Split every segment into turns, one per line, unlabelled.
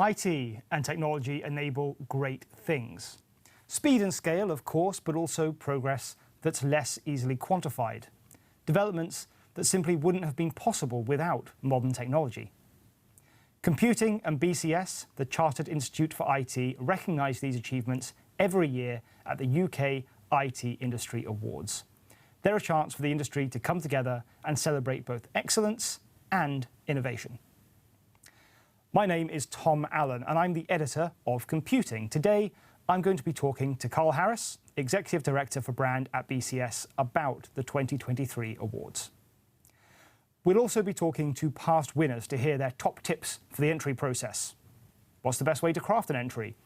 IT and technology enable great things. Speed and scale, of course, but also progress that's less easily quantified. Developments that simply wouldn't have been possible without modern technology. Computing and BCS, the Chartered Institute for IT, recognise these achievements every year at the UK IT Industry Awards. They're a chance for the industry to come together and celebrate both excellence and innovation. My name is Tom Allen and I'm the editor of Computing. Today, I'm going to be talking to Carl Harris, Executive Director for Brand at BCS, about the 2023 awards. We'll also be talking to past winners to hear their top tips for the entry process. What's the best way to craft an entry?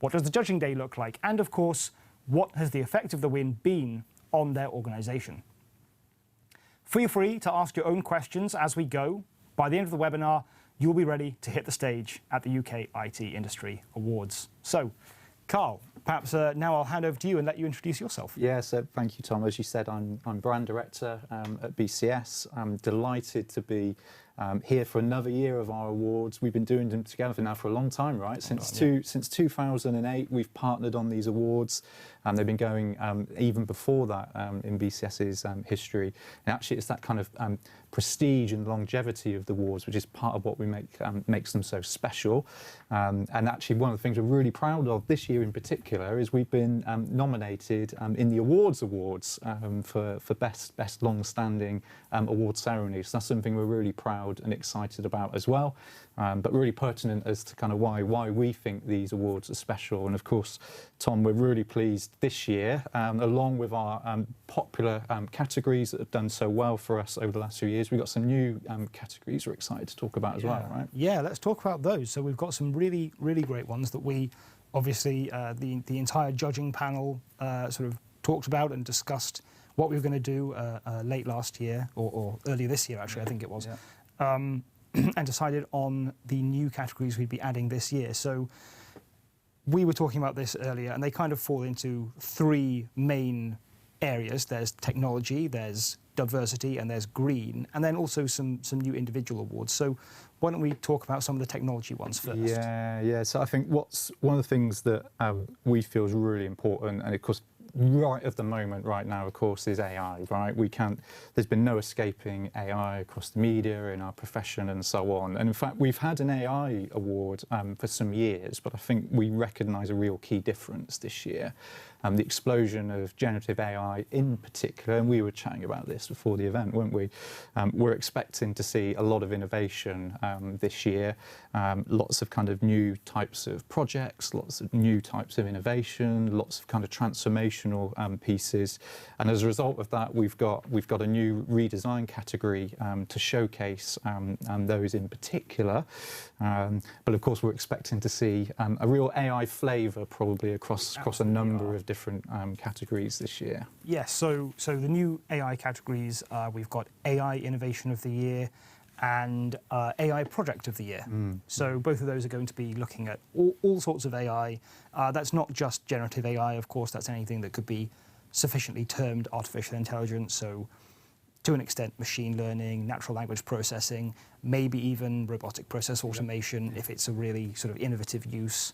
What does the judging day look like? And of course, what has the effect of the win been on their organisation? Feel free to ask your own questions as we go. By the end of the webinar, you'll be ready to hit the stage at the UK IT Industry Awards. So, Carl, perhaps now I'll hand over to you and let you introduce yourself.
Yeah, so thank you, Tom. As you said, I'm Brand Director at BCS. I'm delighted to be here for another year of our awards. We've been doing them together now for a long time, right? Since 2008, we've partnered on these awards. They've been going even before that in BCS's history. And actually, it's that kind of prestige and longevity of the awards, which is part of what we makes them so special. And actually, one of the things we're really proud of this year in particular is we've been nominated in the awards for best long-standing award ceremonies. So that's something we're really proud and excited about as well, but really pertinent as to kind of why we think these awards are special. And of course, Tom, we're really pleased this year, along with our popular categories that have done so well for us over the last few years, we've got some new categories we're excited to talk about as well, right?
Yeah, let's talk about those. So we've got some really, really great ones that we, obviously, the entire judging panel sort of talked about and discussed what we were going to do late last year, or earlier this year, actually, I think it was. Yeah. And decided on the new categories we'd be adding this year. So we were talking about this earlier, and they kind of fall into three main areas. There's technology, there's diversity, and there's green, and then also some new individual awards. So why don't we talk about some of the technology ones first?
Yeah. So I think what's one of the things that we feel is really important, and of course, right at the moment, right now, of course, is AI, right? There's been no escaping AI across the media, in our profession, and so on. And in fact, we've had an AI award for some years, but I think we recognise a real key difference this year. The explosion of generative AI in particular, and we were chatting about this before the event, weren't we? We're expecting to see a lot of innovation this year, lots of kind of new types of projects, lots of new types of innovation, lots of kind of transformational pieces. And as a result of that, we've got a new redesign category to showcase those in particular. But of course, we're expecting to see a real AI flavour probably across a number of different categories this year.
Yes, so the new AI categories, we've got AI Innovation of the Year and AI Project of the Year. So both of those are going to be looking at all sorts of AI. That's not just generative AI, of course, that's anything that could be sufficiently termed artificial intelligence, so to an extent machine learning, natural language processing, maybe even robotic process automation if it's a really sort of innovative use.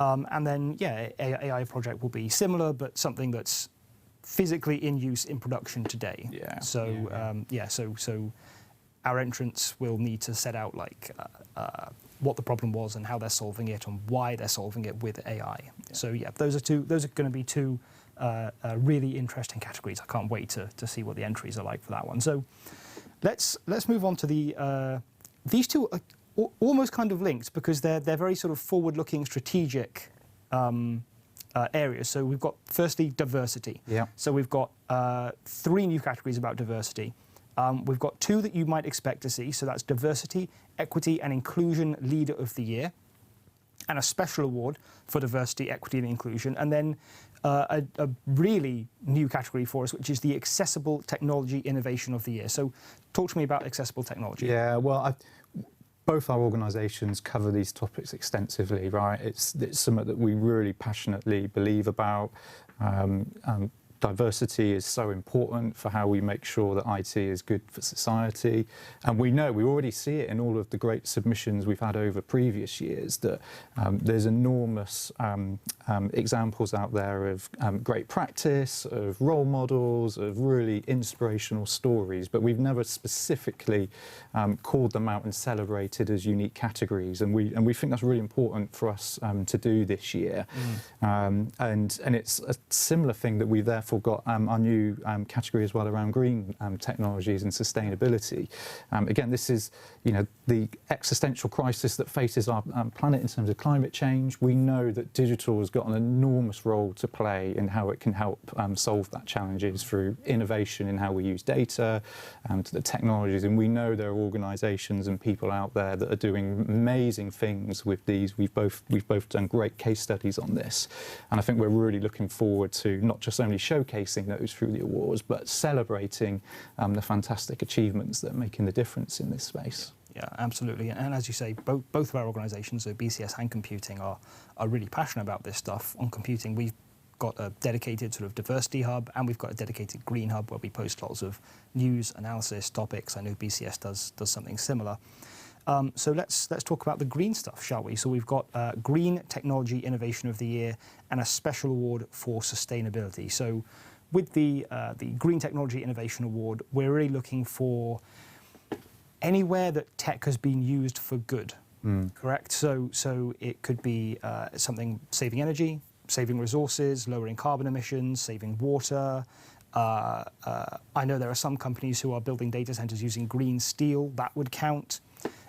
And then, yeah, AI Project will be similar, but something that's physically in use in production today. So our entrants will need to set out what the problem was and how they're solving it and why they're solving it with AI. So yeah, those are going to be two really interesting categories. I can't wait to see what the entries are like for that one. So let's move on to these two are almost kind of linked because they're very sort of forward-looking strategic areas. So we've got firstly diversity. Yeah. So we've got three new categories about diversity. We've got two that you might expect to see. So that's Diversity, Equity and Inclusion Leader of the Year, and a special award for diversity, equity and inclusion. And then a really new category for us, which is the Accessible Technology Innovation of the Year. So talk to me about accessible technology.
Yeah, well, both our organisations cover these topics extensively, right? It's something that we really passionately believe about. Diversity is so important for how we make sure that IT is good for society. And we already see it in all of the great submissions we've had over previous years, that there's enormous examples out there of great practice, of role models, of really inspirational stories, but we've never specifically called them out and celebrated as unique categories. And we think that's really important for us to do this year. And it's a similar thing that we've therefore got our new category as well around green technologies and sustainability. Again, this is, the existential crisis that faces our planet in terms of climate change. We know that digital has got an enormous role to play in how it can help solve that challenges through innovation in how we use data, to the technologies. And we know there are organisations and people out there that are doing amazing things with these. We've both done great case studies on this, and I think we're really looking forward to not just only showcasing those through the awards, but celebrating the fantastic achievements that are making the difference in this space.
Yeah, absolutely. And as you say, both of our organisations, so BCS and Computing, are really passionate about this stuff. On Computing, we've got a dedicated sort of diversity hub, and we've got a dedicated green hub where we post lots of news, analysis, topics. I know BCS does something similar. So let's talk about the green stuff, shall we? So we've got Green Technology Innovation of the Year and a special award for sustainability. So with the Green Technology Innovation Award, we're really looking for anywhere that tech has been used for good, correct? So it could be something saving energy, saving resources, lowering carbon emissions, saving water. I know there are some companies who are building data centers using green steel. That would count.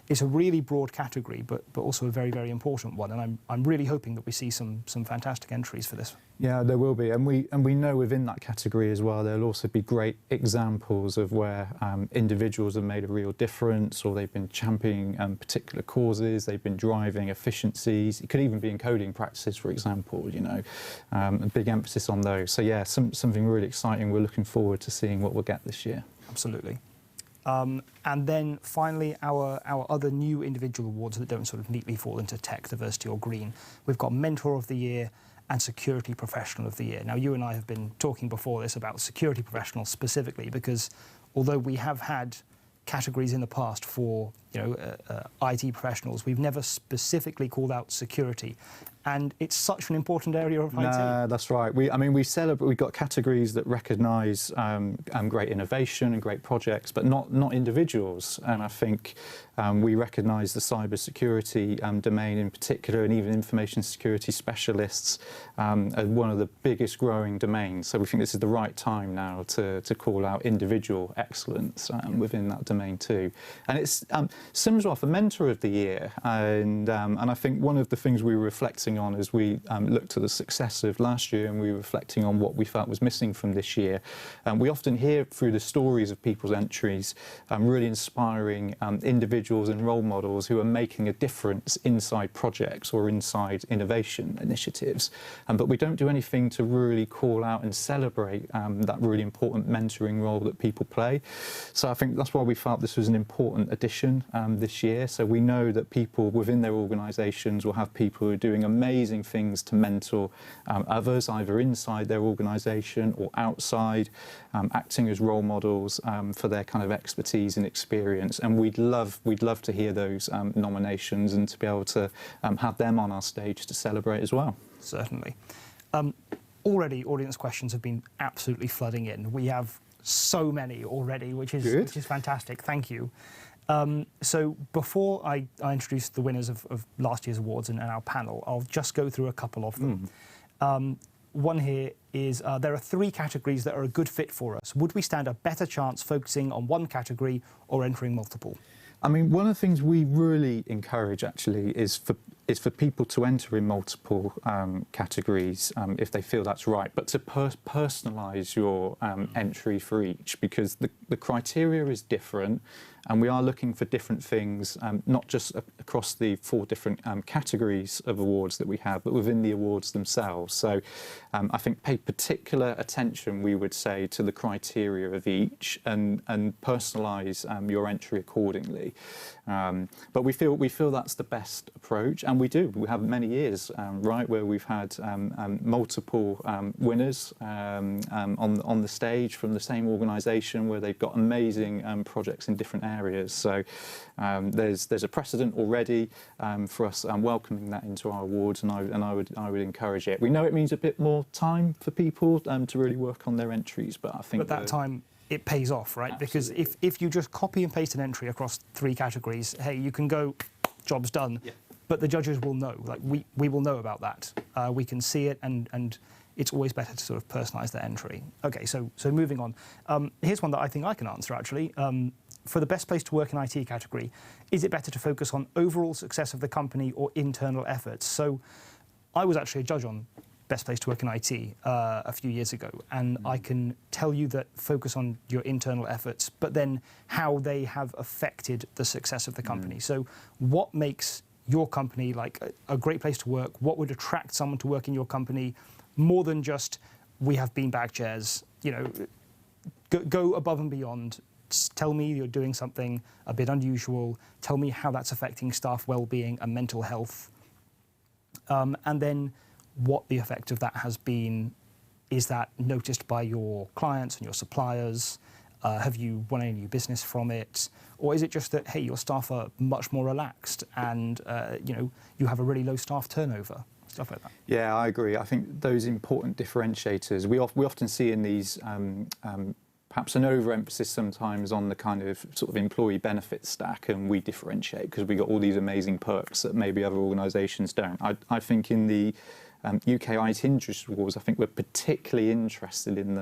It's a really broad category, but also a very, very important one. And I'm really hoping that we see some fantastic entries for this.
Yeah, there will be, and we know within that category as well, there'll also be great examples of where individuals have made a real difference, or they've been championing particular causes, they've been driving efficiencies. It could even be in coding practices, for example. A big emphasis on those. So yeah, something really exciting. We're looking forward to seeing what we'll get this year.
Absolutely. And then finally, our other new individual awards that don't sort of neatly fall into tech, diversity or green. We've got Mentor of the Year and Security Professional of the Year. Now, you and I have been talking before this about security professionals specifically, because although we have had categories in the past for IT professionals, we've never specifically called out security. And it's such an important area of IT.
No, that's right. We've got categories that recognise great innovation and great projects, but not individuals. And I think we recognise the cybersecurity domain in particular, and even information security specialists as one of the biggest growing domains. So we think this is the right time now to call out individual excellence within that domain too. And it's similar to the Mentor of the Year. And I think one of the things we were reflecting on as we looked at the success of last year, and we were reflecting on what we felt was missing from this year. We often hear through the stories of people's entries really inspiring individuals and role models who are making a difference inside projects or inside innovation initiatives. But we don't do anything to really call out and celebrate that really important mentoring role that people play. So I think that's why we felt this was an important addition this year. So we know that people within their organisations will have people who are doing amazing things to mentor others, either inside their organisation or outside, acting as role models for their kind of expertise and experience. And we'd love to hear those nominations and to be able to have them on our stage to celebrate as well.
Certainly. Already, audience questions have been absolutely flooding in. We have so many already, which is fantastic. Thank you. So before I introduce the winners of last year's awards and our panel, I'll just go through a couple of them. One here is there are 3 categories that are a good fit for us. Would we stand a better chance focusing on one category or entering multiple?
I mean, one of the things we really encourage actually is for people to enter in multiple categories if they feel that's right, but to personalise your entry for each, because the criteria is different, and we are looking for different things, not just across the 4 different categories of awards that we have, but within the awards themselves. So I think pay particular attention, we would say, to the criteria of each, and personalise your entry accordingly. But we feel that's the best approach, and and we do. We have many years, right, where we've had multiple winners on the stage from the same organisation, where they've got amazing projects in different areas. So there's a precedent already for us welcoming that into our awards, and I would encourage it. We know it means a bit more time for people to really work on their entries, but I think
at that time it pays off, right? Absolutely. Because if you just copy and paste an entry across 3 categories, hey, you can go, job's done. Yeah. But the judges will know, like we will know about that. We can see it, and it's always better to sort of personalise that entry. Okay, so moving on. Here's one that I think I can answer, actually. For the best place to work in IT category, is it better to focus on overall success of the company or internal efforts? So I was actually a judge on Best Place to Work in IT a few years ago, and I can tell you that focus on your internal efforts, but then how they have affected the success of the company. So what makes your company like a great place to work? What would attract someone to work in your company more than just, we have beanbag chairs? You know, go above and beyond. Tell me you're doing something a bit unusual. Tell me how that's affecting staff well-being and mental health. And then what the effect of that has been. Is that noticed by your clients and your suppliers? Have you won any new business from it? Or is it just that, hey, your staff are much more relaxed and you have a really low staff turnover? Stuff like that.
Yeah, I agree. I think those important differentiators, we often see in these perhaps an overemphasis sometimes on the kind of sort of employee benefit stack, and we differentiate because we got all these amazing perks that maybe other organisations don't. I think in the UK IT Industry Awards, I think we're particularly interested in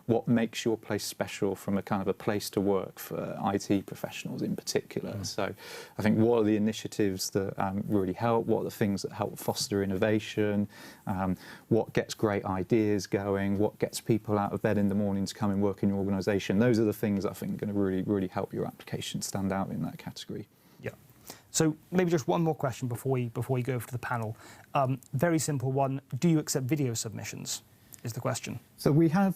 what makes your place special from a kind of a place to work for IT professionals in particular. So I think what are the initiatives that really help, what are the things that help foster innovation, what gets great ideas going, what gets people out of bed in the morning to come and work in your organisation. Those are the things I think are going to really help your application stand out in that category.
So maybe just one more question before we go over to the panel. Very simple one. Do you accept video submissions? Is the question.
So we have,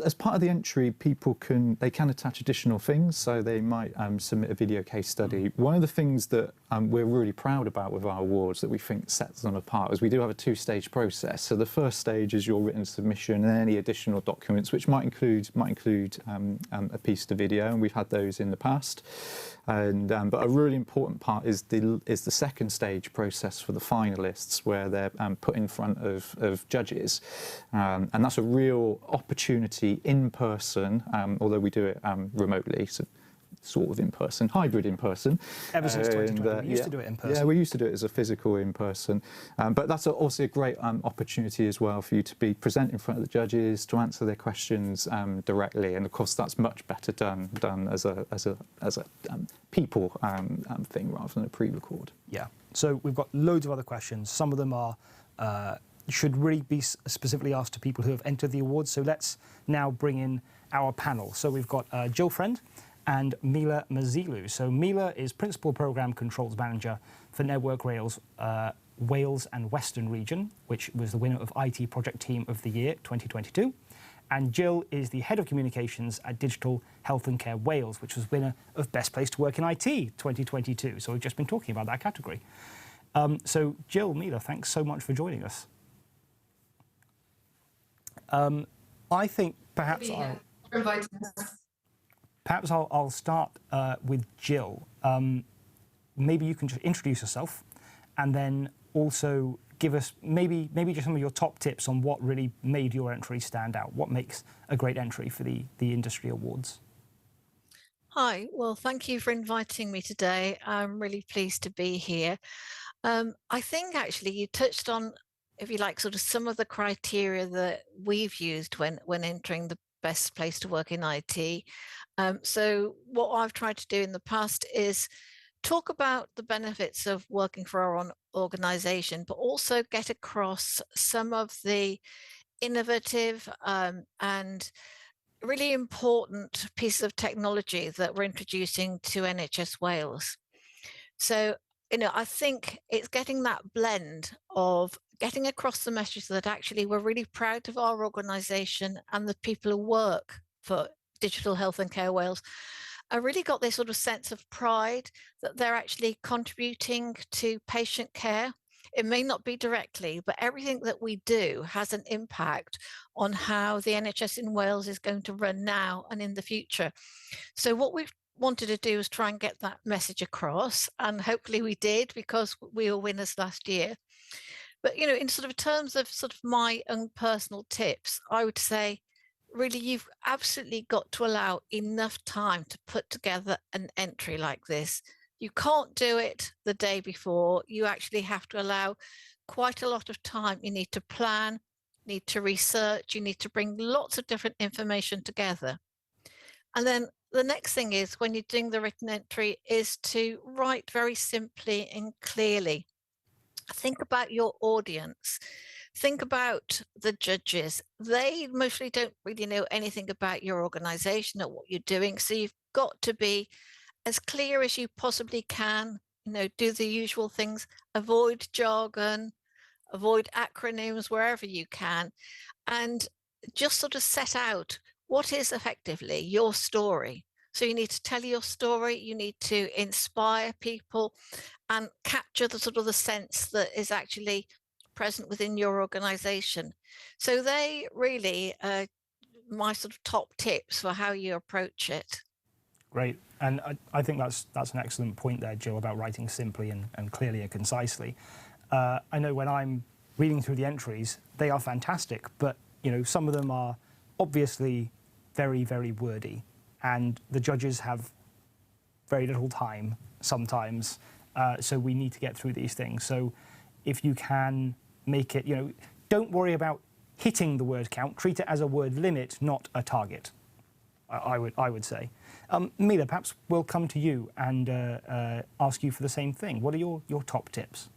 as part of the entry, people can attach additional things. So they might submit a video case study. One of the things that we're really proud about with our awards that we think sets them apart is we do have a 2-stage process. So the first stage is your written submission and any additional documents, which might include a piece to video, and we've had those in the past. But a really important part is the second stage process for the finalists, where they're put in front of judges, and that's a real opportunity in person, although we do it remotely, so sort of in person, hybrid in person.
Ever since 2020, we used to do it in person.
Yeah, we used to do it as a physical in person, but that's also a great opportunity as well for you to be present in front of the judges, to answer their questions directly, and of course that's much better done as a people thing rather than a pre-record.
Yeah. So we've got loads of other questions. Some of them are should really be specifically asked to people who have entered the awards. So let's now bring in our panel. So we've got Jill Friend and Mila Mazilu. So Mila is Principal Programme Controls Manager for Network Rail's Wales and Western region, which was the winner of IT Project Team of the Year 2022. And Jill is the Head of Communications at Digital Health and Care Wales, which was winner of Best Place to Work in IT 2022. So we've just been talking about that category. So Jill, Mila, thanks so much for joining us. I think perhaps I'll start with Jill. Maybe you can just introduce yourself, and then also give us maybe just some of your top tips on what really made your entry stand out. What makes a great entry for the industry awards?
Hi, well, thank you for inviting me today. I'm really pleased to be here. I think actually you touched on, if you like, sort of some of the criteria that we've used when entering the best place to work in IT. So what I've tried to do in the past is talk about the benefits of working for our own organization, but also get across some of the innovative and really important pieces of technology that we're introducing to NHS Wales. So, I think it's getting that blend of getting across the message that actually we're really proud of our organisation and the people who work for Digital Health and Care Wales, I really got this sort of sense of pride that they're actually contributing to patient care. It may not be directly, but everything that we do has an impact on how the NHS in Wales is going to run now and in the future. So what we've wanted to do is try and get that message across, and hopefully we did, because we were winners last year. But in sort of terms of sort of my own personal tips, I would say really you've absolutely got to allow enough time to put together an entry like this. You can't do it the day before. You actually have to allow quite a lot of time. You need to plan, need to research, you need to bring lots of different information together. And then the next thing is, when you're doing the written entry, is to write very simply and clearly. Think about your audience. Think about the judges. They mostly don't really know anything about your organization or what you're doing. So you've got to be as clear as you possibly can, do the usual things, avoid jargon, avoid acronyms wherever you can, and just sort of set out what is effectively your story. So you need to tell your story, you need to inspire people and capture the sort of the sense that is actually present within your organization. So they really my sort of top tips for how you approach it.
Great. And I think that's an excellent point there, Jill, about writing simply and clearly and concisely. I know when I'm reading through the entries, they are fantastic, but some of them are obviously very, very wordy, and the judges have very little time sometimes, so we need to get through these things. So if you can make it, don't worry about hitting the word count, treat it as a word limit, not a target, I would say. Mila, perhaps we'll come to you and ask you for the same thing. What are your top tips?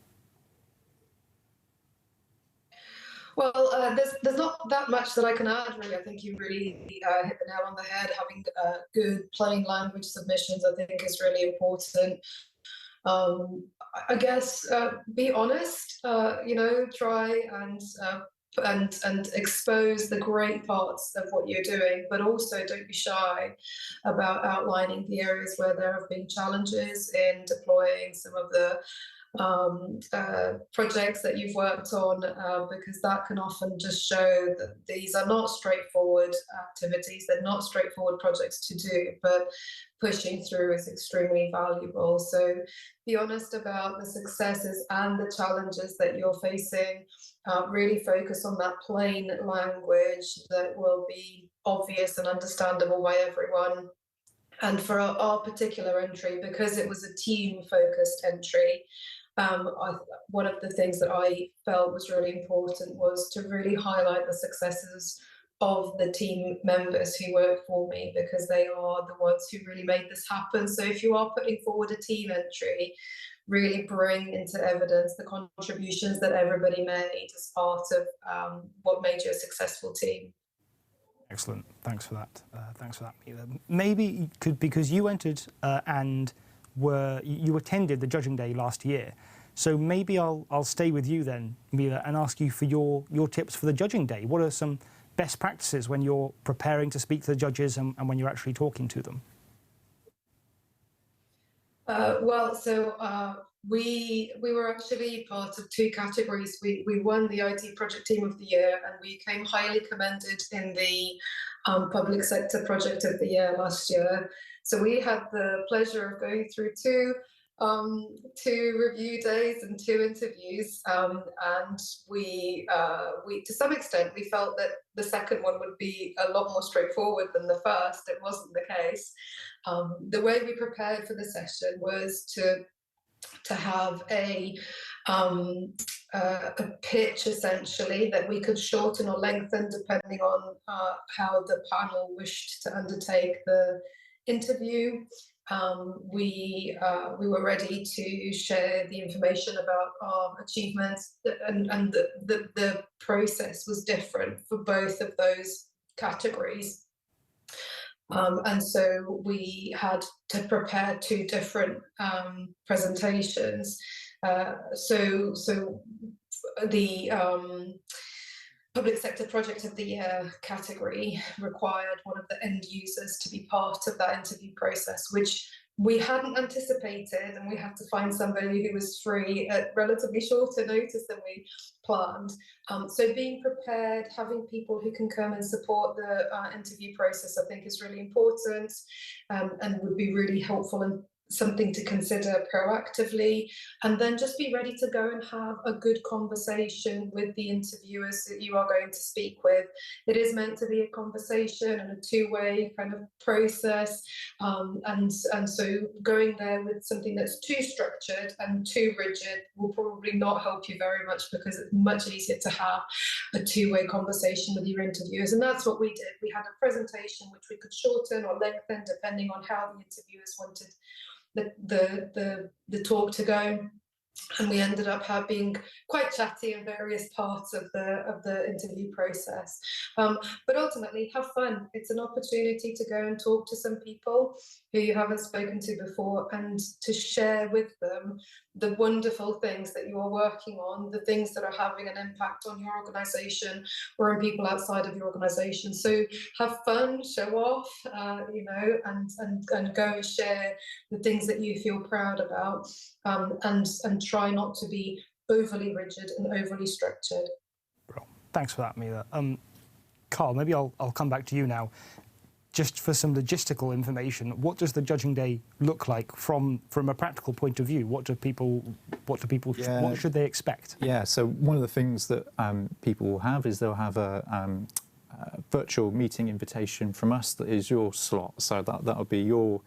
Well, there's not that much that I can add, really. I think you really hit the nail on the head. Having good plain language submissions, I think, is really important. I guess be honest. Try and expose the great parts of what you're doing, but also don't be shy about outlining the areas where there have been challenges in deploying some of the projects that you've worked on, because that can often just show that these are not straightforward activities, they're not straightforward projects to do, but pushing through is extremely valuable. So be honest about the successes and the challenges that you're facing. Really focus on that plain language that will be obvious and understandable by everyone. And for our particular entry, because it was a team-focused entry, one of the things that I felt was really important was to really highlight the successes of the team members who work for me, because they are the ones who really made this happen. So if you are putting forward a team entry, really bring into evidence the contributions that everybody made as part of what made you a successful team.
Excellent. Thanks for that. Mila. Maybe you could, because you entered and you attended the judging day last year. So maybe I'll stay with you then, Mila, and ask you for your tips for the judging day. What are some best practices when you're preparing to speak to the judges and when you're actually talking to them?
We were actually part of two categories. We won the IT Project Team of the Year, and we came highly commended in the Public Sector Project of the Year last year. So we had the pleasure of going through two review days and two interviews, and we to some extent we felt that the second one would be a lot more straightforward than the first. It wasn't the case. The way we prepared for the session was to have a pitch, essentially, that we could shorten or lengthen depending on how the panel wished to undertake the interview. We were ready to share the information about our achievements, and the process was different for both of those categories. And so we had to prepare two different presentations. So the Public Sector Project of the Year category required one of the end users to be part of that interview process, which we hadn't anticipated, and we had to find somebody who was free at relatively shorter notice than we planned. So being prepared, having people who can come and support the interview process, I think is really important, and would be really helpful and something to consider proactively. And then just be ready to go and have a good conversation with the interviewers that you are going to speak with. It is meant to be a conversation and a two-way kind of process, and so going there with something that's too structured and too rigid will probably not help you very much, because it's much easier to have a two-way conversation with your interviewers. And that's what we did. We had a presentation which we could shorten or lengthen depending on how the interviewers wanted the talk to go, and we ended up being quite chatty in various parts of the interview process. But ultimately, have fun. It's an opportunity to go and talk to some people who you haven't spoken to before, and to share with them the wonderful things that you are working on, the things that are having an impact on your organisation or on people outside of your organisation. So have fun, show off, and go and share the things that you feel proud about, and try not to be overly rigid and overly structured.
Well, thanks for that, Mila. Carl, maybe I'll come back to you now. Just for some logistical information, what does the judging day look like from a practical point of view? What should they expect?
Yeah, so one of the things that people will have is they'll have a virtual meeting invitation from us that is your slot. So that'll be your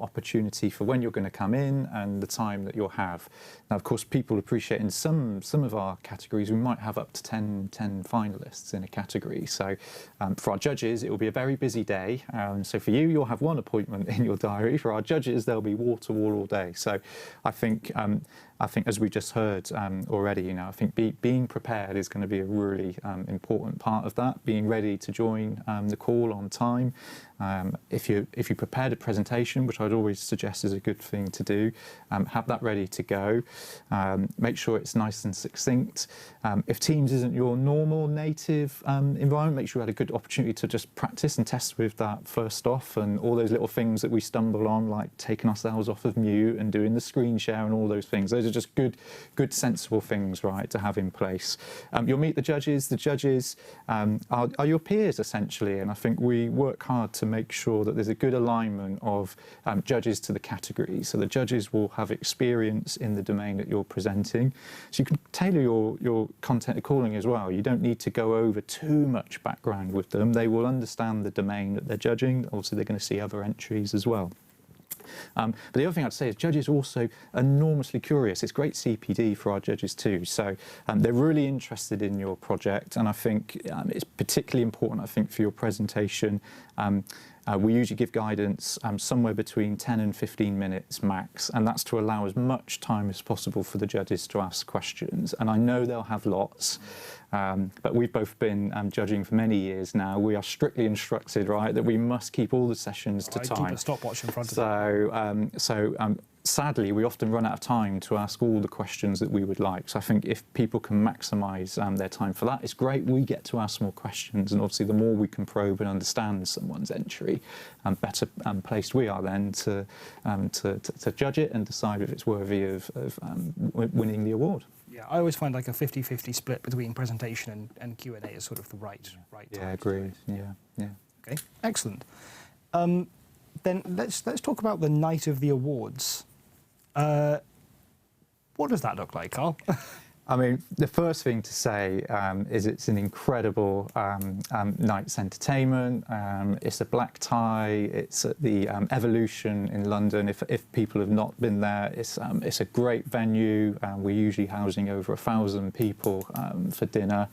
opportunity for when you're going to come in and the time that you'll have. Now, of course, people appreciate in some of our categories, we might have up to 10 finalists in a category. So for our judges, it will be a very busy day. So for you, you'll have one appointment in your diary. For our judges, there'll be wall to wall all day. So I think as we just heard already, I think being prepared is going to be a really important part of that. Being ready to join the call on time. If you prepared a presentation, which I'd always suggest is a good thing to do, have that ready to go. Make sure it's nice and succinct. If Teams isn't your normal native environment, make sure you had a good opportunity to just practice and test with that first off, and all those little things that we stumble on, like taking ourselves off of mute and doing the screen share and all those things. Those are just good sensible things, right, to have in place. You'll meet the judges. The judges are your peers, essentially, and I think we work hard to make sure that there's a good alignment of judges to the category. So the judges will have experience in the domain that you're presenting. So you can tailor your content accordingly as well. You don't need to go over too much background with them. They will understand the domain that they're judging. Also, they're going to see other entries as well. But the other thing I'd say is judges are also enormously curious. It's great CPD for our judges too. So they're really interested in your project, and I think it's particularly important, I think, for your presentation. We usually give guidance somewhere between 10 and 15 minutes max, and that's to allow as much time as possible for the judges to ask questions. And I know they'll have lots, but we've both been judging for many years now. We are strictly instructed, right, that we must keep all the sessions to time.
Keep a stopwatch in front of them.
So sadly, we often run out of time to ask all the questions that we would like. So I think if people can maximise their time for that, it's great. We get to ask more questions, and obviously the more we can probe and understand someone's entry, better placed we are then to judge it and decide if it's worthy of winning the award.
Yeah, I always find like a 50-50 split between presentation and Q&A is sort of the right time.
Yeah, agreed. Yeah.
Okay, excellent. Then let's talk about the night of the awards. What does that look like, Carl?
I mean, the first thing to say is it's an incredible night's entertainment. It's a black tie. It's at the Evolution in London. If people have not been there, it's a great venue. We're usually housing over 1,000 people for dinner.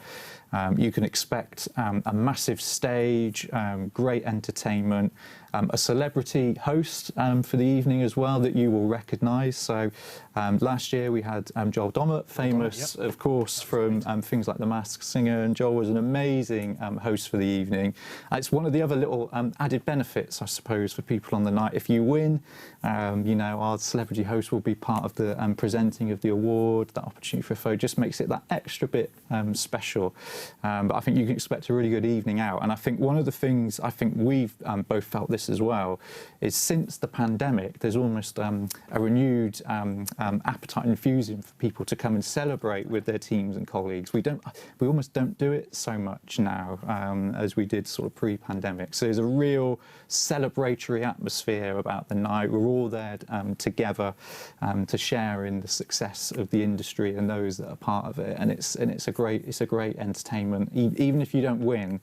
You can expect a massive stage, great entertainment, a celebrity host for the evening as well that you will recognise. So last year we had Joel Dommett, famous Chris, of course, from things like The Masked Singer, and Joel was an amazing host for the evening. It's one of the other little added benefits, I suppose, for people on the night. If you win, you know, our celebrity host will be part of the presenting of the award. That opportunity for a photo just makes it that extra bit special. But I think you can expect a really good evening out. And I think one of the things, I think we've both felt this as well, is since the pandemic, there's almost a renewed appetite and enthusiasm for people to come and celebrate with their teams and colleagues. We almost don't do it so much now as we did sort of pre-pandemic. So there's a real celebratory atmosphere about the night. We're all there together to share in the success of the industry and those that are part of it. And it's a great entertainment. Even if you don't win,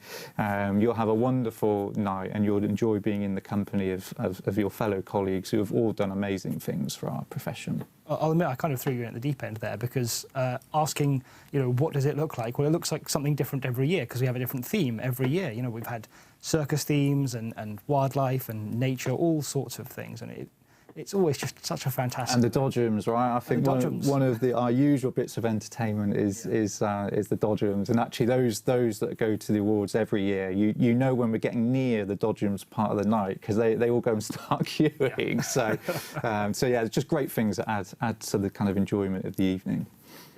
you'll have a wonderful night and you'll enjoy being in the company of your fellow colleagues who have all done amazing things for our profession.
I'll admit I kind of threw you in at the deep end there, because asking, you know, what does it look like? Well, it looks like something different every year because we have a different theme every year. You know, we've had circus themes and wildlife and nature, all sorts of things, and it's always just such a fantastic.
And the dodgems, right? I think one of our usual bits of entertainment is the dodgems, and actually those that go to the awards every year, you know when we're getting near the dodgems part of the night because they all go and start queuing. Yeah. So yeah, it's just great things that add to the kind of enjoyment of the evening.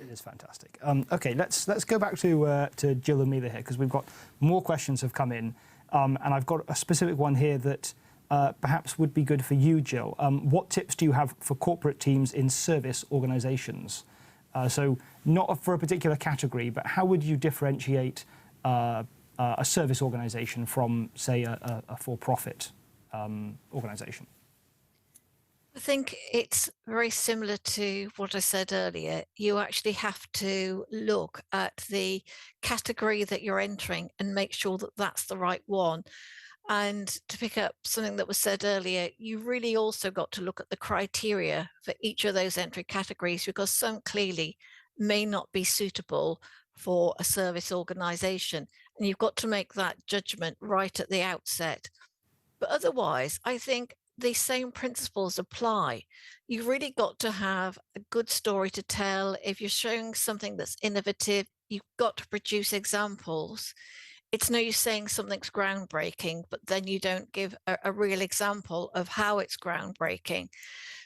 It is fantastic. Okay, let's go back to Jill and Mila here, because we've got more questions have come in, and I've got a specific one here that perhaps would be good for you, Jill. What tips do you have for corporate teams in service organisations? So not for a particular category, but how would you differentiate a service organisation from, say, a for-profit organisation?
I think it's very similar to what I said earlier. You actually have to look at the category that you're entering and make sure that that's the right one. And to pick up something that was said earlier, you really also got to look at the criteria for each of those entry categories, because some clearly may not be suitable for a service organisation. And you've got to make that judgment right at the outset. But otherwise, I think the same principles apply. You've really got to have a good story to tell. If you're showing something that's innovative, you've got to produce examples. It's no use saying something's groundbreaking, but then you don't give a real example of how it's groundbreaking.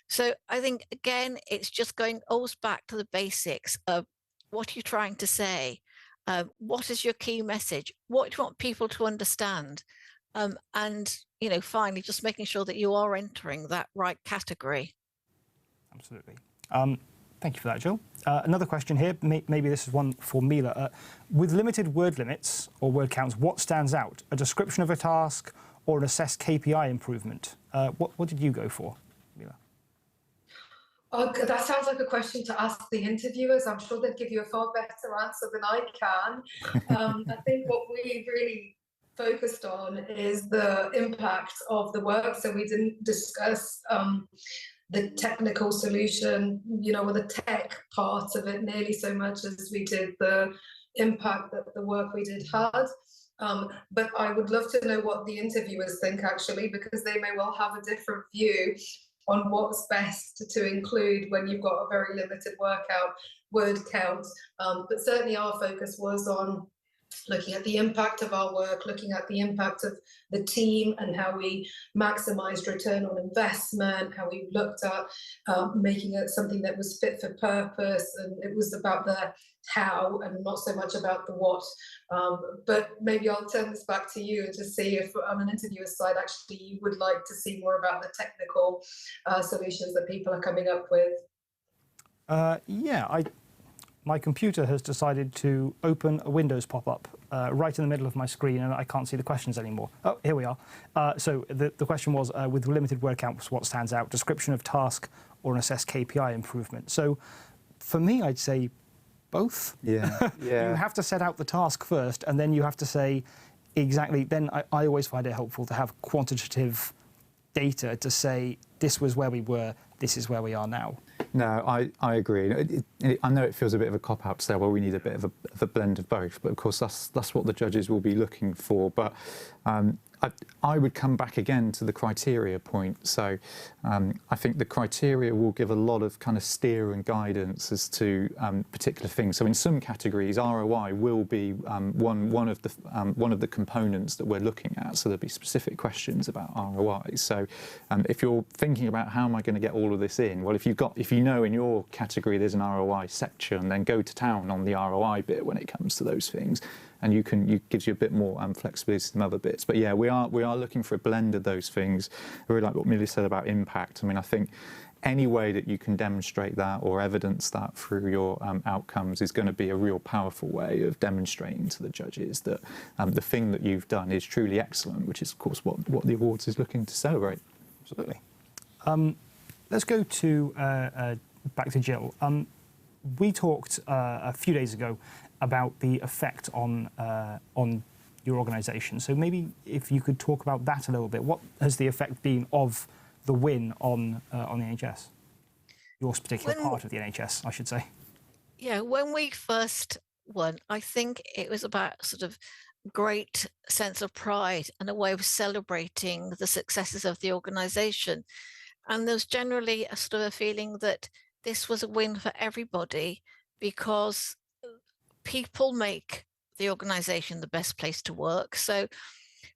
So I think, again, it's just going always back to the basics of what you're trying to say. What is your key message? What do you want people to understand? And, you know, finally, just making sure that you are entering that right category.
Absolutely. Thank you for that, Jill. Another question here, maybe this is one for Mila. With limited word limits or word counts, what stands out? A description of a task or an assessed KPI improvement? What did you go for, Mila?
That sounds like a question to ask the interviewers. I'm sure they'd give you a far better answer than I can. I think what we really focused on is the impact of the work. So we didn't discuss the technical solution, you know, or the tech part of it nearly so much as we did the impact that the work we did had. But I would love to know what the interviewers think, actually, because they may well have a different view on what's best to include when you've got a very limited word count. But certainly our focus was on looking at the impact of our work, looking at the impact of the team and how we maximised return on investment, how we looked at making it something that was fit for purpose, and it was about the how and not so much about the what. But maybe I'll turn this back to you and just see if on an interviewer's side, actually, you would like to see more about the technical solutions that people are coming up with.
Yeah, my computer has decided to open a Windows pop-up right in the middle of my screen, and I can't see the questions anymore. Oh, here we are. So the question was, with limited word count, what stands out? Description of task or an assessed KPI improvement. So for me, I'd say both.
Yeah, yeah.
You have to set out the task first, and then you have to say exactly. Then I always find it helpful to have quantitative data to say, this was where we were, this is where we are now.
No, I agree. I know it feels a bit of a cop-out to say, well, we need a bit of a blend of both, but of course that's what the judges will be looking for. But I would come back again to the criteria point. So I think the criteria will give a lot of kind of steer and guidance as to particular things. So in some categories, ROI will be one of the components that we're looking at. So there'll be specific questions about ROI. So if you're thinking about how am I going to get all of this in, well, if you know in your category there's an ROI section, then go to town on the ROI bit when it comes to those things. And it gives you a bit more flexibility to some other bits. But yeah, we are looking for a blend of those things. I really like what Millie said about impact. I mean, I think any way that you can demonstrate that or evidence that through your outcomes is going to be a real powerful way of demonstrating to the judges that the thing that you've done is truly excellent, which is, of course, what the awards is looking to celebrate.
Absolutely. Let's go to back to Jill. We talked a few days ago about the effect on your organisation. So maybe if you could talk about that a little bit. What has the effect been of the win on the NHS? Your particular part of the NHS, I should say.
Yeah, when we first won, I think it was about sort of great sense of pride and a way of celebrating the successes of the organisation. And there was generally a sort of a feeling that this was a win for everybody because people make the organisation the best place to work. So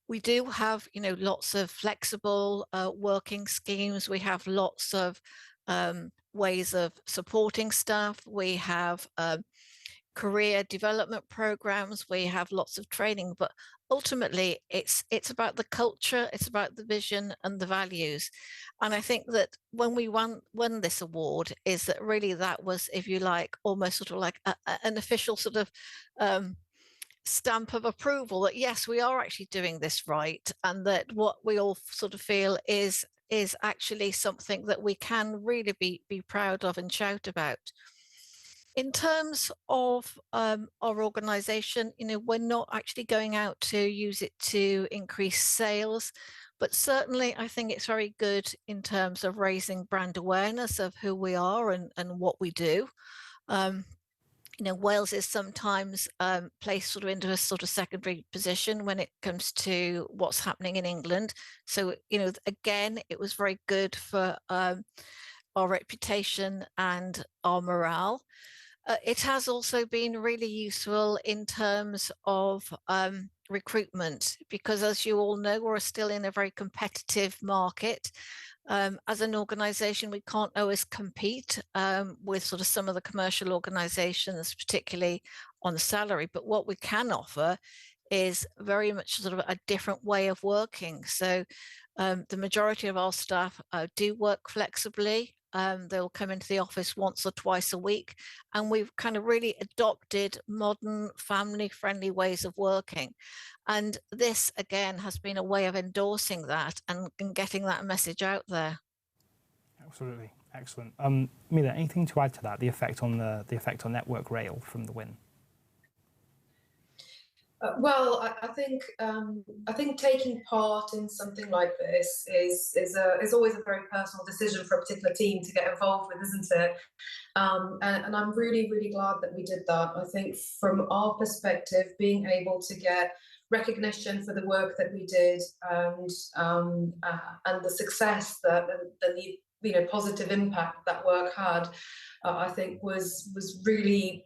we do have, lots of flexible working schemes. We have lots of ways of supporting staff. We have career development programs. We have lots of training, but ultimately it's about the culture, it's about the vision and the values. And I think that when we won this award is that really that was, if you like, almost sort of like an official sort of stamp of approval that yes, we are actually doing this right, and that what we all sort of feel is actually something that we can really be proud of and shout about. In terms of our organisation, we're not actually going out to use it to increase sales, but certainly I think it's very good in terms of raising brand awareness of who we are and what we do. Wales is sometimes placed sort of into a sort of secondary position when it comes to what's happening in England. So, again, it was very good for our reputation and our morale. It has also been really useful in terms of recruitment, because as you all know, we're still in a very competitive market. As an organisation, we can't always compete with sort of some of the commercial organisations, particularly on the salary. But what we can offer is very much sort of a different way of working. So the majority of our staff do work flexibly. They'll come into the office once or twice a week, and we've kind of really adopted modern, family-friendly ways of working. And this, again, has been a way of endorsing that and getting that message out there.
Absolutely, excellent. Mila, anything to add to that? The effect on Network Rail from the win.
Well, I think taking part in something like this is always a very personal decision for a particular team to get involved with, isn't it? And I'm really, really glad that we did that. I think from our perspective, being able to get recognition for the work that we did and the success that the positive impact that work had, I think was really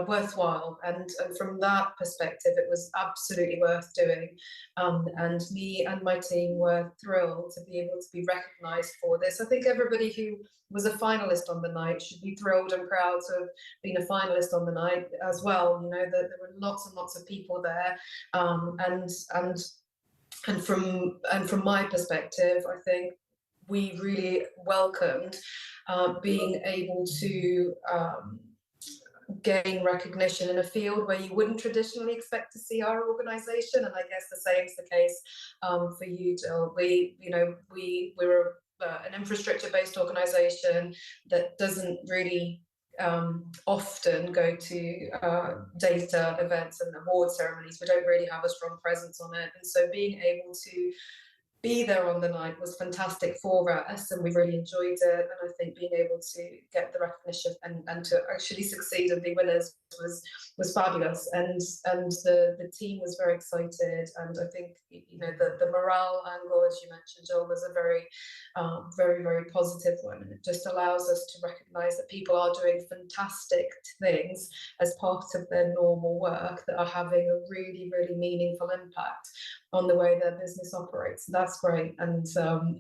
worthwhile, and from that perspective it was absolutely worth doing, and me and my team were thrilled to be able to be recognised for this. I think everybody who was a finalist on the night should be thrilled and proud to have been a finalist on the night as well. That there were lots and lots of people there, and from my perspective, I think we really welcomed being able to gain recognition in a field where you wouldn't traditionally expect to see our organisation, and I guess the same is the case for you, Jill. We're an infrastructure-based organisation that doesn't really often go to data events and award ceremonies. We don't really have a strong presence on it, and so being able to be there on the night was fantastic for us, and we really enjoyed it. And I think being able to get the recognition and to actually succeed and be winners was fabulous. And the team was very excited. And I think, you know, the morale angle, as you mentioned, Jill, was a very, very positive one. And it just allows us to recognise that people are doing fantastic things as part of their normal work that are having a really meaningful impact on the way their business operates. That's great. And so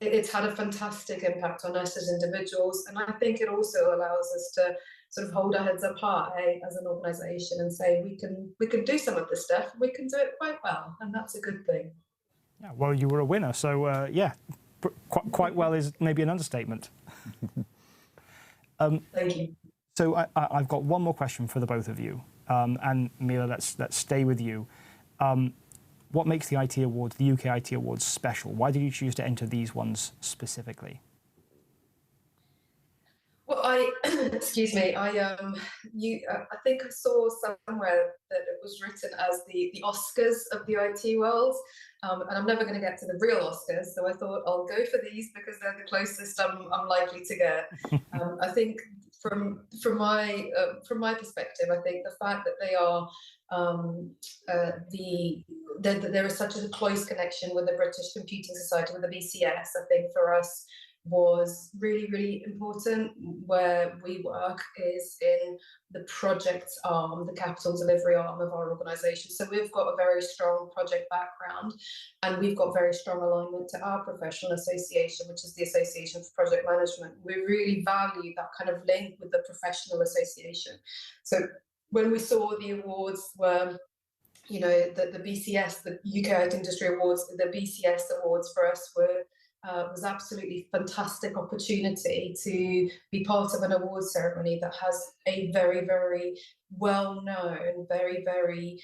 it's had a fantastic impact on us as individuals. And I think it also allows us to sort of hold our heads up high as an organisation and say we can do some of this stuff. We can do it quite well, and that's a good thing.
Yeah, well, you were a winner, so yeah, quite well is maybe an understatement.
Thank you.
So I've got one more question for the both of you, and Mila, let's stay with you. What makes the IT Awards, the UK IT Awards, special? Why did you choose to enter these ones specifically?
Well, excuse me, I think I saw somewhere that it was written as the Oscars of the IT world, and I'm never going to get to the real Oscars, so I thought I'll go for these because they're the closest I'm likely to get. I think from my perspective, I think the fact that they are there is such a close connection with the British Computing Society, with the BCS, I think for us was really important. Where we work is in the project arm, the capital delivery arm of our organisation. So we've got a very strong project background, and we've got very strong alignment to our professional association, which is the Association for Project Management. We really value that kind of link with the professional association. So when we saw the awards were, you know, the BCS, the UK IT Industry Awards, the BCS Awards for us was absolutely fantastic opportunity to be part of an awards ceremony that has a very well-known, very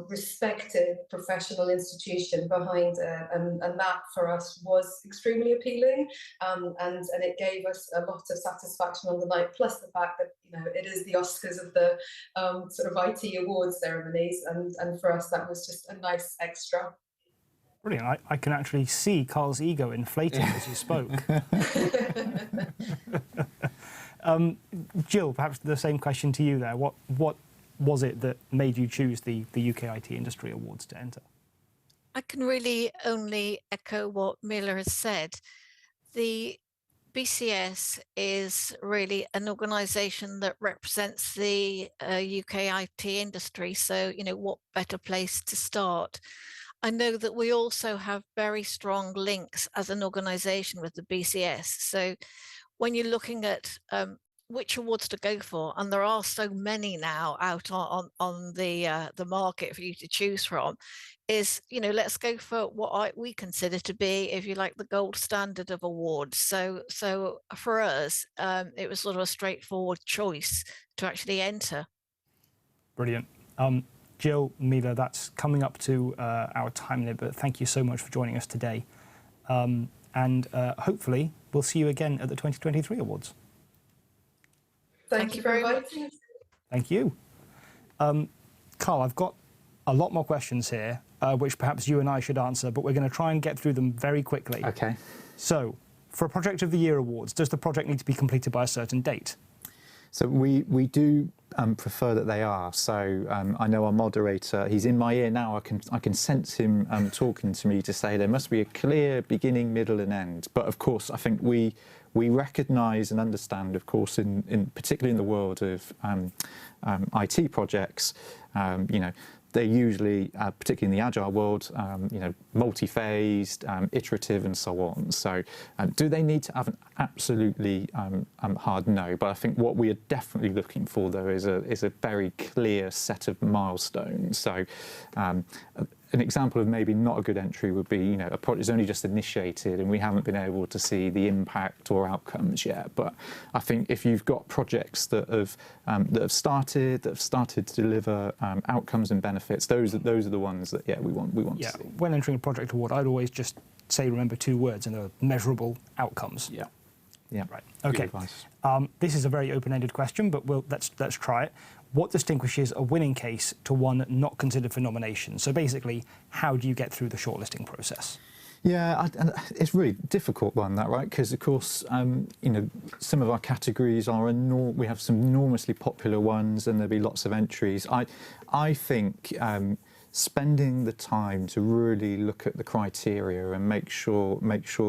respected professional institution behind it, and that for us was extremely appealing, and it gave us a lot of satisfaction on the night, plus the fact that, you know, it is the Oscars of the sort of IT awards ceremonies, and for us that was just a nice extra.
Brilliant. I can actually see Carl's ego inflating as you spoke. Jill, perhaps the same question to you there. What was it that made you choose the UK IT Industry Awards to enter?
I can really only echo what Mila has said. The BCS is really an organisation that represents the UK IT industry. So, you know, what better place to start? I know that we also have very strong links as an organisation with the BCS. So when you're looking at which awards to go for, and there are so many now out on the market for you to choose from, is, you know, let's go for what we consider to be, if you like, the gold standard of awards. So for us, it was sort of a straightforward choice to actually enter.
Brilliant. Jill, Mila, that's coming up to our time limit, but thank you so much for joining us today. And hopefully we'll see you again at the 2023 awards.
Thank you very much.
Thank you. Carl, I've got a lot more questions here, which perhaps you and I should answer, but we're going to try and get through them very quickly.
Okay.
So, for Project of the Year awards, does the project need to be completed by a certain date?
So we do prefer that they are. So I know our moderator, he's in my ear now. I can sense him talking to me to say there must be a clear beginning, middle, and end. But of course, I think we recognise and understand, of course, in particularly in the world of IT projects, you know, they're usually, particularly in the agile world, you know, multi-phased, iterative, and so on. So, do they need to have an absolutely hard no? But I think what we are definitely looking for, though, is a very clear set of milestones. So, an example of maybe not a good entry would be, you know, a project is only just initiated and we haven't been able to see the impact or outcomes yet. But I think if you've got projects that have started to deliver outcomes and benefits, those are the ones that we want to see.
When entering a project award, I'd always just say remember two words, and they're measurable outcomes.
Yeah.
Right. Okay. This is a very open-ended question, but let's try it. what distinguishes a winning case to one not considered for nomination? So basically, how do you get through the shortlisting process?
Yeah, and it's a really difficult one, that, right? Because of course, you know, some of our categories are we have some enormously popular ones, and there'll be lots of entries. I think spending the time to really look at the criteria and make sure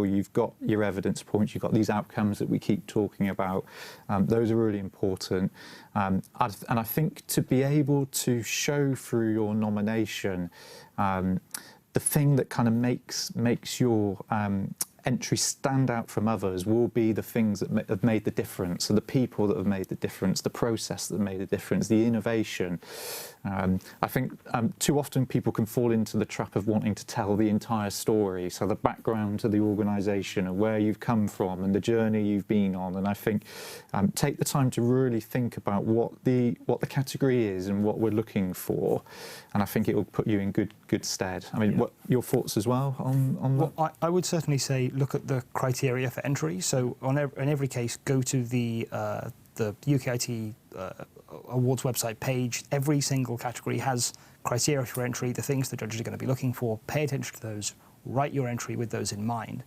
you've got your evidence points, you've got these outcomes that we keep talking about. Those are really important. And I think to be able to show through your nomination the thing that kind of makes your entry stand out from others will be the things that have made the difference. So the people that have made the difference, the process that made the difference, the innovation. I think too often people can fall into the trap of wanting to tell the entire story, so the background to the organisation and where you've come from and the journey you've been on. And I think take the time to really think about what the category is and what we're looking for, and I think it will put you in good stead. I mean, what your thoughts as well on that?
Well, I would certainly say look at the criteria for entry. So in every case, go to the UKIT Awards website page. Every single category has criteria for entry, the things the judges are going to be looking for. Pay attention to those, write your entry with those in mind.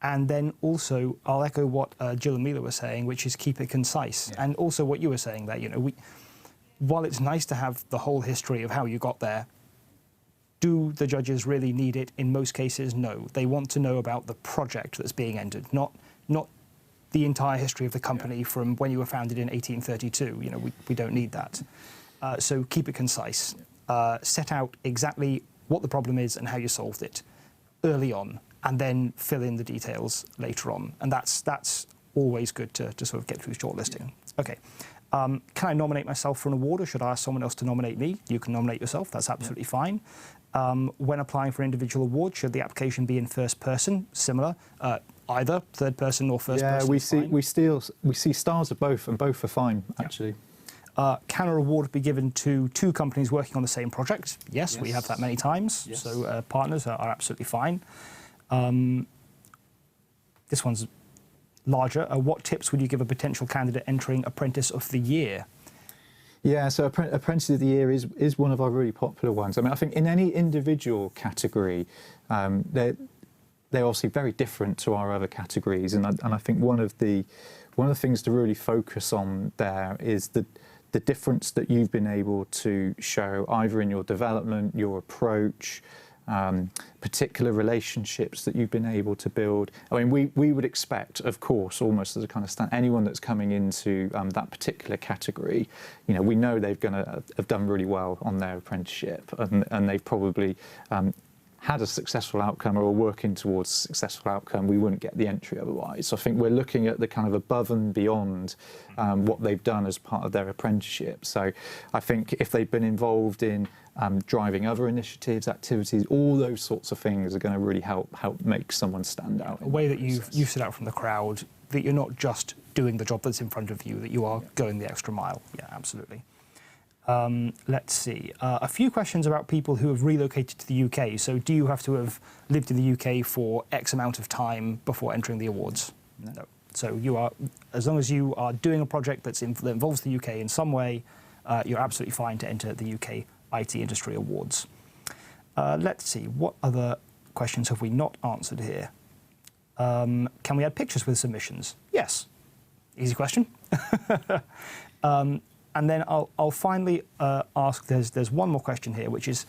And then also, I'll echo what Jill and Mila were saying, which is keep it concise. Yeah. And also what you were saying there, you know, while it's nice to have the whole history of how you got there, do the judges really need it? In most cases, no. They want to know about the project that's being entered, not the entire history of the company from when you were founded in 1832. You know, we don't need that. So keep it concise. Set out exactly what the problem is and how you solved it early on, and then fill in the details later on. And that's always good to sort of get through shortlisting. Okay. Can I nominate myself for an award, or should I ask someone else to nominate me? You can nominate yourself. That's absolutely fine. When applying for an individual award, should the application be in first person? Similar. Either third person or first person.
Yeah, we see stars of both, and both are fine, actually.
Can a award be given to two companies working on the same project? Yes, we have that many times.
Yes.
So partners are absolutely fine. This one's larger. What tips would you give a potential candidate entering Apprentice of the Year?
Yeah, so Apprentice of the Year is one of our really popular ones. I mean, I think in any individual category, they're obviously very different to our other categories, and I think one of the things to really focus on there is the difference that you've been able to show either in your development, your approach, particular relationships that you've been able to build. I mean, we would expect, of course, almost as a kind of anyone that's coming into that particular category, you know, we know they're going to have done really well on their apprenticeship, and they've probably had a successful outcome or are working towards a successful outcome. We wouldn't get the entry otherwise. So I think we're looking at the kind of above and beyond what they've done as part of their apprenticeship. So I think if they've been involved in driving other initiatives, activities, all those sorts of things are going to really help make someone stand out.
A way that you've stood out from the crowd, that you're not just doing the job that's in front of you, that you are going the extra mile. Yeah, absolutely. Let's see. A few questions about people who have relocated to the UK. So do you have to have lived in the UK for X amount of time before entering the awards? No. So you are, as long as you are doing a project that involves the UK in some way, you're absolutely fine to enter the UK IT Industry Awards. Let's see. What other questions have we not answered here? Can we add pictures with submissions? Yes. Easy question. And then I'll finally ask, there's one more question here, which is,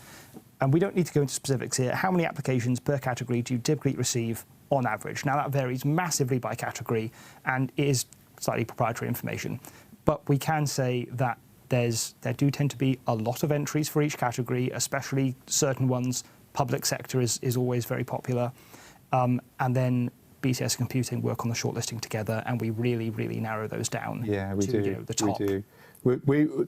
and we don't need to go into specifics here, how many applications per category do you typically receive on average? Now, that varies massively by category and is slightly proprietary information. But we can say that there do tend to be a lot of entries for each category, especially certain ones. Public sector is always very popular. And then BCS Computing work on the shortlisting together, and we really, really narrow those down.
Yeah, we
to,
do.
You know, the top.
We do.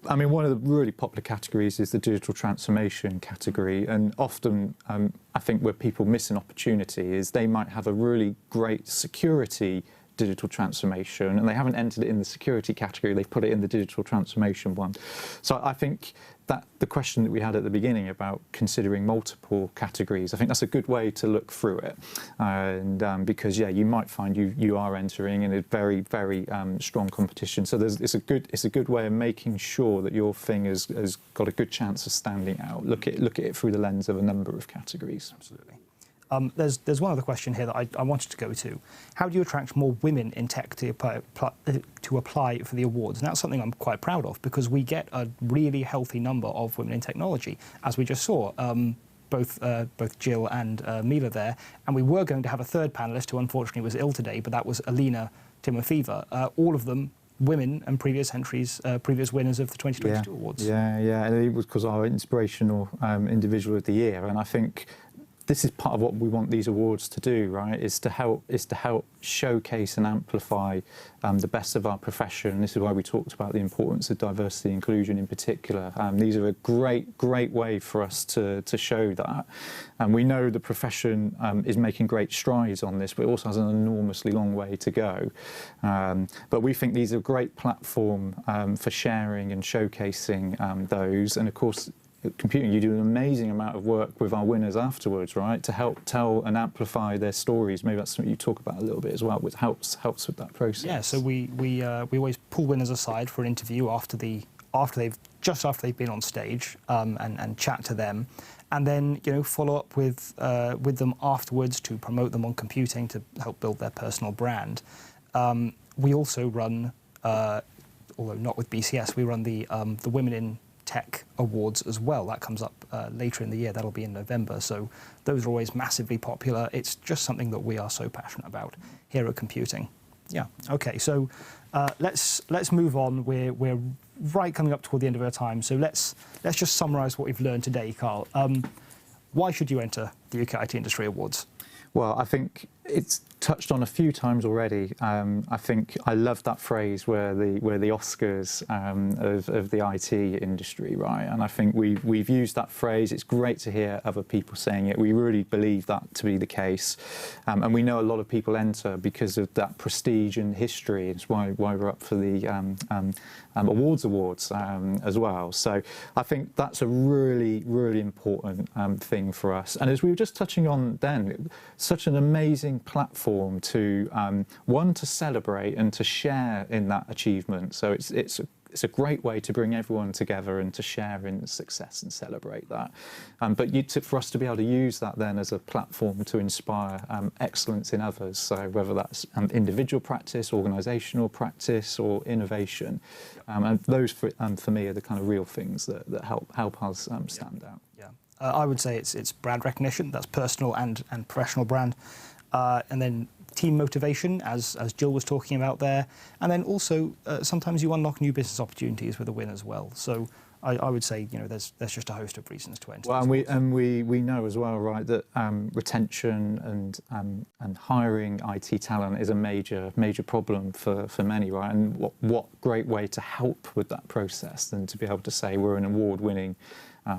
I mean, one of the really popular categories is the digital transformation category, and often I think where people miss an opportunity is they might have a really great security digital transformation, and they haven't entered it in the security category. They've put it in the digital transformation one. So I think that the question that we had at the beginning about considering multiple categories, I think that's a good way to look through it. And because, yeah, you might find you are entering in a very, very strong competition. So it's a good way of making sure that your thing has got a good chance of standing out. Look at it through the lens of a number of categories.
Absolutely. There's one other question here that I wanted to go to. How do you attract more women in tech to apply for the awards? And that's something I'm quite proud of, because we get a really healthy number of women in technology, as we just saw. Both Jill and Mila there, and we were going to have a third panelist who unfortunately was ill today, but that was Alina Timofeva. All of them women and previous winners of the 2022 awards.
Yeah, and it was because our inspirational individual of the year, and I think this is part of what we want these awards to do, right? Is to help showcase and amplify the best of our profession. This is why we talked about the importance of diversity and inclusion in particular. These are a great way for us to show that. And we know the profession is making great strides on this, but it also has an enormously long way to go. But we think these are a great platform for sharing and showcasing those. And of course, Computing, you do an amazing amount of work with our winners afterwards, right, to help tell and amplify their stories. Maybe that's something you talk about a little bit as well, which helps with that process.
Yeah, so we always pull winners aside for an interview after they've been on stage, and chat to them, and then follow up with them afterwards to promote them on Computing to help build their personal brand. We also run, although not with BCS, we run the Women in Tech Awards as well. That comes up later in the year. That'll be in November. So those are always massively popular. It's just something that we are so passionate about here at Computing. Yeah. Okay. So let's move on. We're right coming up toward the end of our time. So let's just summarise what we've learned today, Carl. Why should you enter the UK IT Industry Awards?
Well, I think it's touched on a few times already. I think I love that phrase where the Oscars of the IT industry, right? And I think we've used that phrase. It's great to hear other people saying it. We really believe that to be the case, and we know a lot of people enter because of that prestige and history. It's why we're up for the awards as well. So I think that's a really important thing for us. And as we were just touching on then, such an amazing platform to one, to celebrate and to share in that achievement. So it's a great way to bring everyone together and to share in the success and celebrate that. But for us to be able to use that then as a platform to inspire excellence in others. So whether that's individual practice, organisational practice, or innovation, and those for me are the kind of real things that help us stand out.
Yeah, I would say it's brand recognition. That's personal and professional brand. And then team motivation, as Jill was talking about there, and then also sometimes you unlock new business opportunities with a win as well. So I would say there's just a host of reasons to enter.
Well, and we know as well, right, that retention and hiring IT talent is a major problem for many, right? And what great way to help with that process than to be able to say we're an award-winning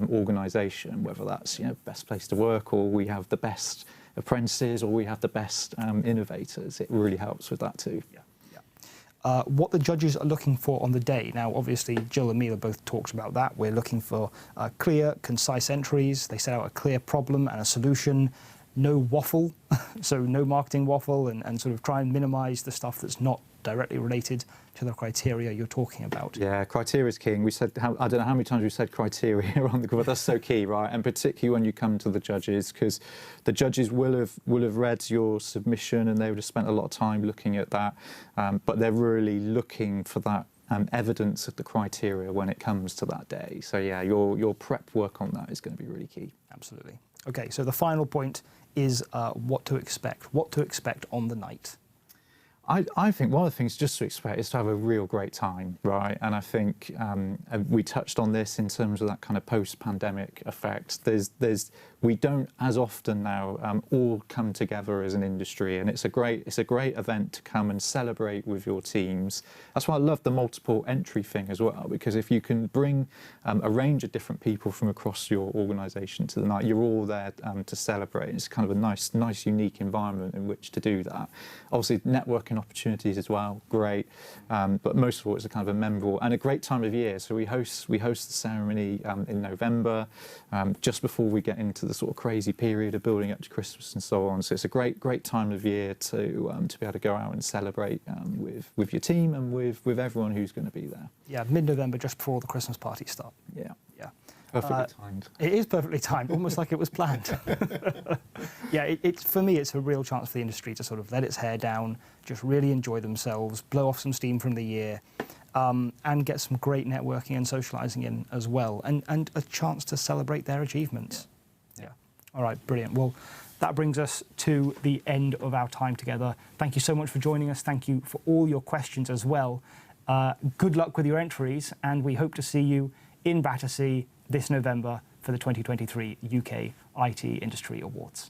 organisation, whether that's best place to work, or we have the best apprentices, or we have the best innovators. It really helps with that too.
Yeah. What the judges are looking for on the day. Now, obviously, Jill and Mila both talked about that. We're looking for clear, concise entries. They set out a clear problem and a solution. No waffle, so no marketing waffle, and sort of try and minimise the stuff that's not directly related to the criteria you're talking about.
Yeah, criteria is king. We said, I don't know how many times we said criteria on the cover. That's so key, right? And particularly when you come to the judges, because the judges will have read your submission and they would have spent a lot of time looking at that, but they're really looking for that evidence of the criteria when it comes to that day. So yeah, your prep work on that is going to be really key.
Absolutely. Okay, so the final point is what to expect on the night.
I think one of the things just to expect is to have a real great time, right? And I think we touched on this in terms of that kind of post-pandemic effect. We don't as often now all come together as an industry, and it's a great event to come and celebrate with your teams. That's why I love the multiple entry thing as well, because if you can bring a range of different people from across your organisation to the night, you're all there to celebrate. It's kind of a nice unique environment in which to do that. Obviously, networking opportunities as well, great. But most of all, it's a kind of a memorable and a great time of year. So we host the ceremony in November, just before we get into the sort of crazy period of building up to Christmas and so on. So it's a great time of year to be able to go out and celebrate with your team and with everyone who's going to be there.
Yeah, mid-November, just before the Christmas parties start.
Yeah.
Yeah.
Perfectly timed.
It is perfectly timed, almost like it was planned. Yeah, for me, it's a real chance for the industry to sort of let its hair down, just really enjoy themselves, blow off some steam from the year, and get some great networking and socialising in as well, and a chance to celebrate their achievements. Yeah. All right, brilliant. Well, that brings us to the end of our time together. Thank you so much for joining us. Thank you for all your questions as well. Good luck with your entries, and we hope to see you in Battersea this November for the 2023 UK IT Industry Awards.